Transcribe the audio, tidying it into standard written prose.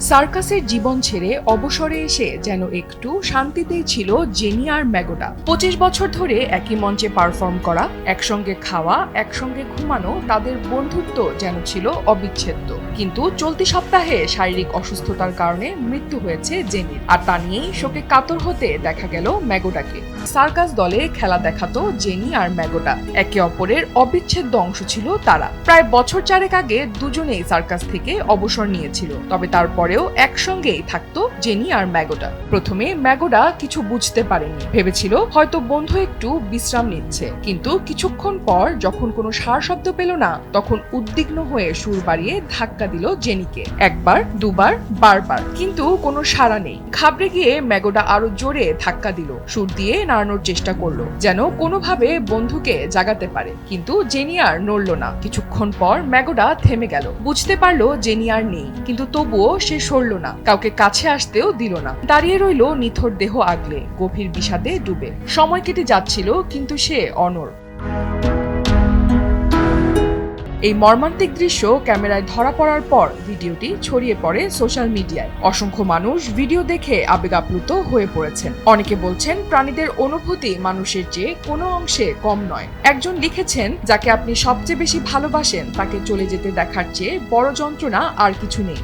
সার্কাসের জীবন ছেড়ে অবসরে এসে যেন একটু শান্তিতেই ছিল জেনি আর ম্যাগোডা। 25 বছর ধরে একই মঞ্চে পারফর্ম করা, একসঙ্গে খাওয়া, একসঙ্গে ঘুমানো, তাদের বন্ধুত্ব যেন ছিল অবিচ্ছেদ্য। কিন্তু চলতি সপ্তাহে শারীরিক অসুস্থতার কারণে মৃত্যু হয়েছে জেনির, আর তা নিয়েই শোকে কাতর হতে দেখা গেল ম্যাগোডাকে। সার্কাস দলে খেলা দেখাতো জেনি আর ম্যাগোডা, একে অপরের অবিচ্ছেদ্য অংশ ছিল তারা। প্রায় বছর চারেক আগে দুজনেই সার্কাস থেকে অবসর নিয়েছিল, তবে তারপরেও একসঙ্গেই থাকতো জেনি আর ম্যাগোডা। প্রথমে ম্যাগোডা কিছু বুঝতে পারেনি, ভেবেছিল হয়তো বন্ধু একটু বিশ্রাম নিচ্ছে, কিন্তু কিছুক্ষণ পর যখন কোনো সাড়া শব্দ পেল না, তখন উদ্বিগ্ন হয়ে সুর বাড়িয়ে ধাক্কা দিল জেনিকে। একবার, দুবার, বারবার, কিন্তু কোনো সাড়া নেই। ঘাবড়ে গিয়ে ম্যাগোডা আরো জোরে ধাক্কা দিল, সুর দিয়ে নাড়ানোর চেষ্টা করলো, যেন কোনোভাবে বন্ধুকে জাগাতে পারে, কিন্তু জেনি আর নড়ল না। কিছুক্ষণ পর ম্যাগোডা থেমে গেল, বুঝতে পারলো জেনি আর নেই, কিন্তু তবুও সে সরল না, কাউকে কাছে আসতেও দিল না। দাঁড়িয়ে রইল নিথর দেহ আগলে, গভীর বিষাদে ডুবে। সময় কেটে যাচ্ছিল, কিন্তু সে অনড়। এই মর্মান্তিক দৃশ্য ক্যামেরায় ধরা পড়ার পর ভিডিওটি ছড়িয়ে পড়ে সোশ্যাল মিডিয়ায়। অসংখ্য মানুষ ভিডিও দেখে আবেগাপ্লুত হয়ে পড়েছেন। অনেকে বলছেন প্রাণীদের অনুভূতি মানুষের চেয়ে কোনো অংশে কম নয়। একজন লিখেছেন, যাকে আপনি সবচেয়ে বেশি ভালোবাসেন তাকে চলে যেতে দেখার চেয়ে বড় যন্ত্রণা আর কিছু নেই।